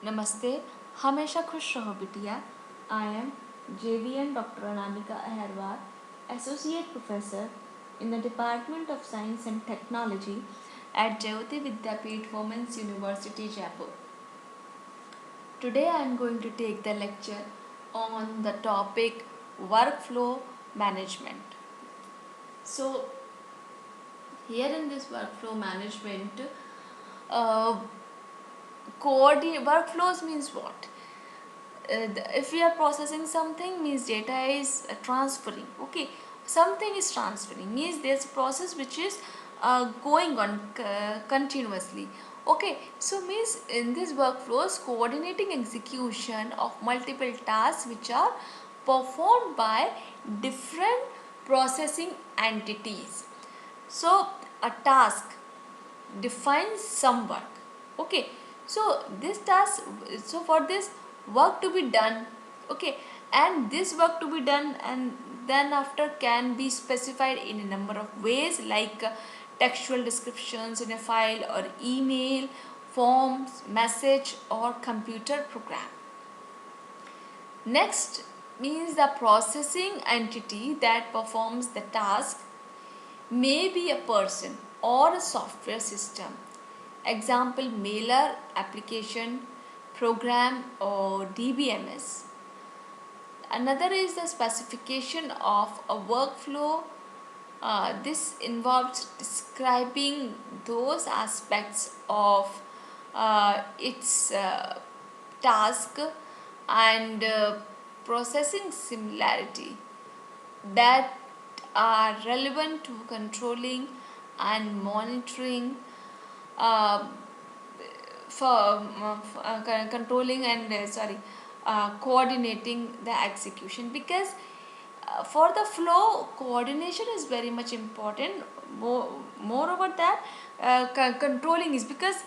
नमस्ते, हमेशा खुश रहो बिटिया। I am JVN Dr. Anamika Aharwal, Associate Professor in the Department of Science and Technology at Jayoti Vidyapeeth Women's University, Jaipur. Today I am going to take the lecture on the topic workflow management. So, here in this workflow management, uh, workflows means what? If we are processing something means data is transferring. Okay, something is transferring means there's a process which is going on continuously. Okay, so means in this workflows coordinating execution of multiple tasks which are performed by different processing entities. So a task defines some work. Okay, so this task, so for this work to be done, okay, and this work to be done and then after can be specified in a number of ways like textual descriptions in a file or email, forms, message or computer program. Next means the processing entity that performs the task may be a person or a software system. Example mailer application, program or DBMS. Another is the specification of a workflow. This involves describing those aspects of its task and processing similarity that are relevant to controlling and monitoring uh, controlling and coordinating the execution, because for the flow coordination is very much important. Moreover that controlling is because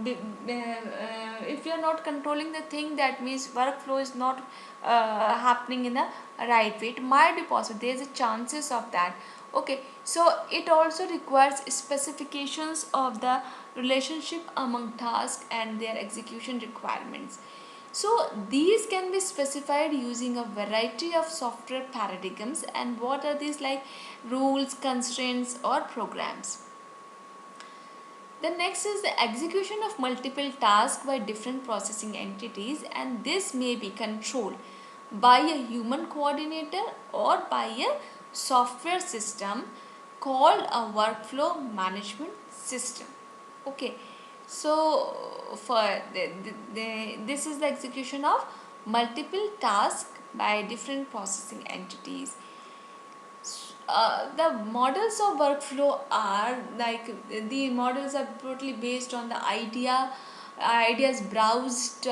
if you are not controlling the thing, that means workflow is not happening in a right way. It might be possible, there is a chances of that. Okay, so it also requires specifications of the relationship among tasks and their execution requirements. So these can be specified using a variety of software paradigms. And what are these? Like rules, constraints or programs. The next is the execution of multiple tasks by different processing entities, and this may be controlled by a human coordinator or by a software system called a workflow management system. Okay, so for this is the execution of multiple tasks by different processing entities. The models of workflow are like, the models are totally based on the ideas browsed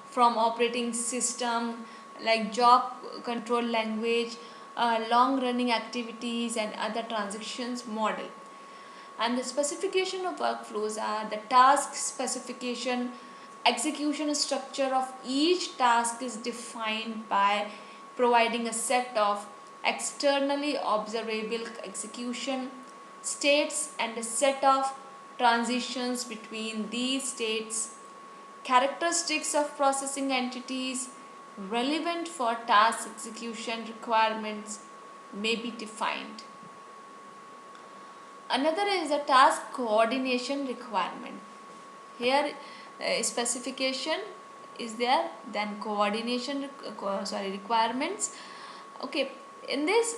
from operating system like job control language, long running activities and other transactions model. And the specification of workflows are the task specification. Execution structure of each task is defined by providing a set of externally observable execution states and a set of transitions between these states. Characteristics of processing entities relevant for task execution requirements may be defined. Another is a task coordination requirement. Here specification is there, then coordination requirements. Okay, in this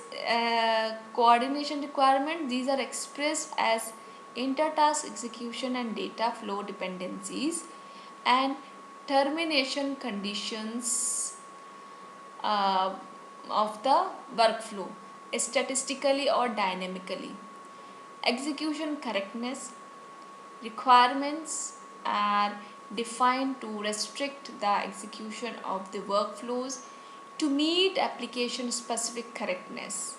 coordination requirement, these are expressed as inter-task execution and data flow dependencies and termination conditions uh, of the workflow statistically or dynamically. Execution correctness requirements are defined to restrict the execution of the workflows to meet application specific correctness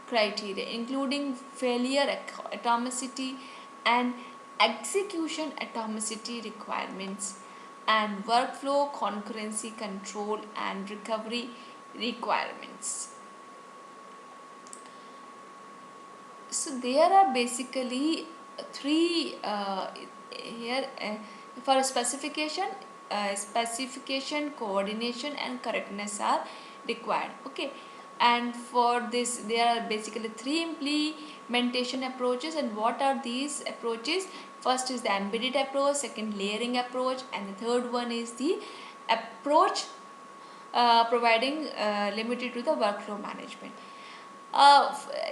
criteria, including failure atomicity and execution atomicity requirements, and workflow concurrency control and recovery requirements. So there are basically three here for specification. specification, coordination and correctness are required. Okay, and for this there are basically three implementation approaches. And what are these approaches? First is the embedded approach, second layering approach, and the third one is the approach providing limited to the workflow management.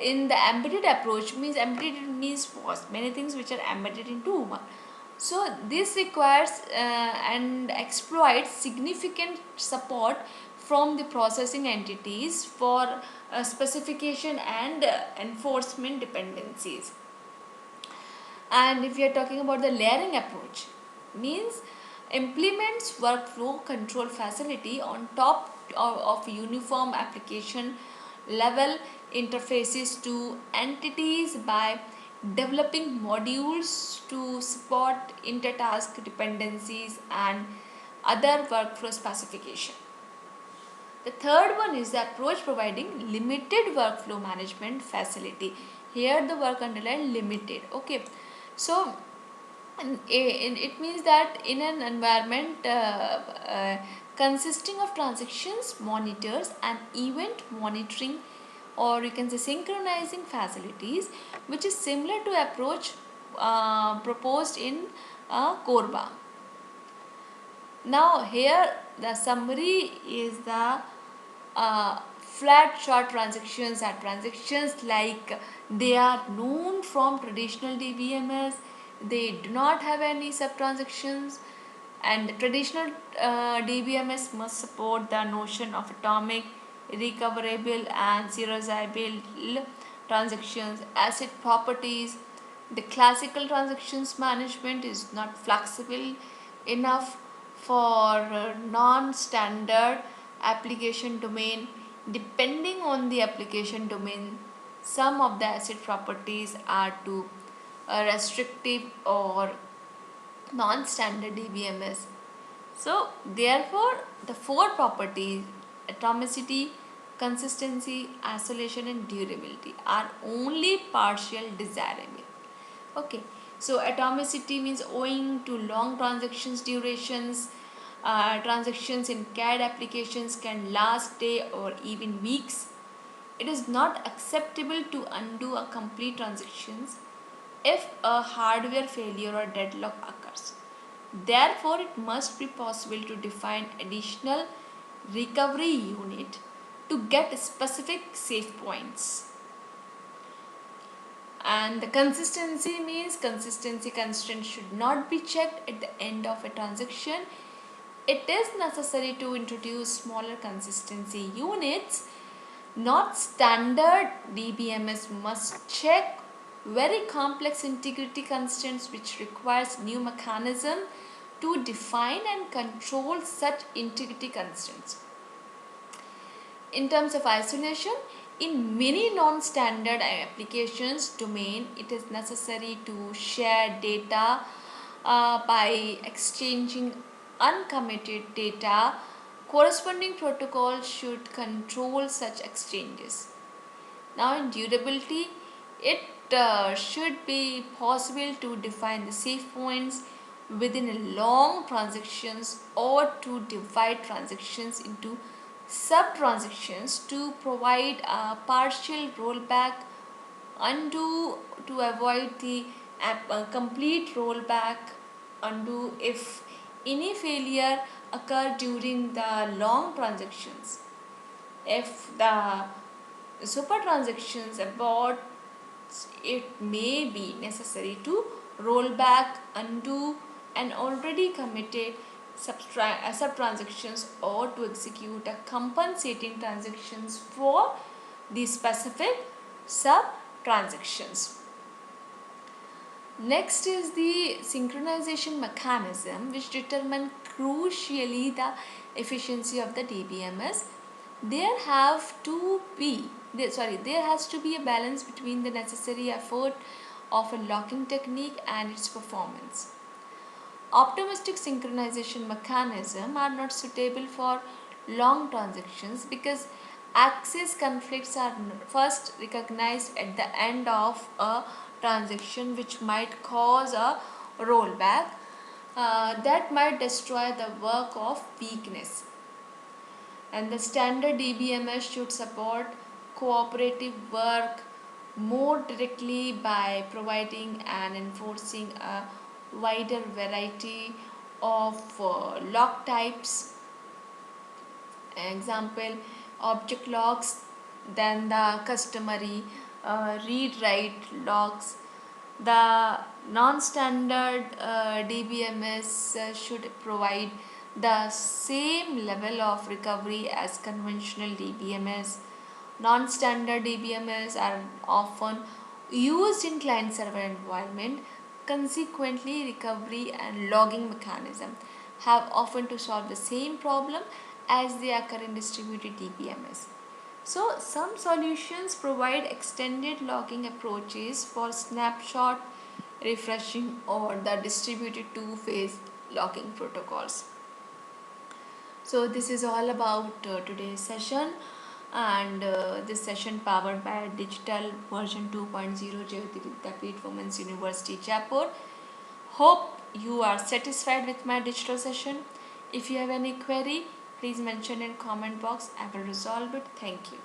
In the embedded approach, means embedded means was many things which are embedded into one. So this requires and exploits significant support from the processing entities for specification and enforcement dependencies. And if we are talking about the layering approach, means implements workflow control facility on top of uniform application level interfaces to entities by developing modules to support intertask dependencies and other workflow specification. The third one is the approach providing limited workflow management facility. Here the work underline limited. Okay, so it means that in an environment consisting of transactions, monitors and event monitoring, or you can say synchronizing facilities, which is similar to approach proposed in Corba. Now here the summary is the flat short transactions are transactions like they are known from traditional DBMS, they do not have any sub transactions, and the traditional DBMS must support the notion of atomic, recoverable and serializable transactions, asset properties. The classical transactions management is not flexible enough for non-standard application domain. Depending on the application domain, some of the asset properties are too restrictive or non-standard DBMS. So therefore the four properties, atomicity, consistency, isolation and durability, are only partial desirable. Okay, so atomicity means owing to long transactions durations, transactions in CAD applications can last day or even weeks. It is not acceptable to undo a complete transactions if a hardware failure or deadlock occurs. Therefore, it must be possible to define additional recovery unit to get specific save points. And the consistency means consistency constraint should not be checked at the end of a transaction. It is necessary to introduce smaller consistency units. Not standard DBMS must check very complex integrity constraints, which requires new mechanism to define and control such integrity constraints. In terms of isolation, in many non-standard applications domain, it is necessary to share data by exchanging uncommitted data. Corresponding protocol should control such exchanges. Now in durability, it should be possible to define the safe points within a long transactions or to divide transactions into sub transactions to provide a partial rollback, undo to avoid the complete rollback, undo if any failure occur during the long transactions. If the super transactions abort, it may be necessary to roll back, undo an already committed sub transactions or to execute a compensating transactions for the specific sub transactions. Next is the synchronization mechanism, which determine crucially the efficiency of the DBMS. There has to be a balance between the necessary effort of a locking technique and its performance. Optimistic synchronization mechanisms are not suitable for long transactions because access conflicts are first recognized at the end of a transaction, which might cause a rollback. that might destroy the work of weakness. And the standard DBMS should support cooperative work more directly by providing and enforcing a wider variety of log types. Example, object logs, then the customary read write logs. The non-standard DBMS should provide the same level of recovery as conventional DBMS. Non-standard DBMS are often used in client-server environment. Consequently, recovery and logging mechanism have often to solve the same problem as they occur in distributed DBMS. So, some solutions provide extended logging approaches for snapshot refreshing or the distributed two-phase logging protocols. So, this is all about today's session, and this session powered by digital version 2.0 Jyoti Vidyapeeth Women's University Jaipur. Hope you are satisfied with my digital session. If you have any query, please mention in comment box. I will resolve it. Thank you.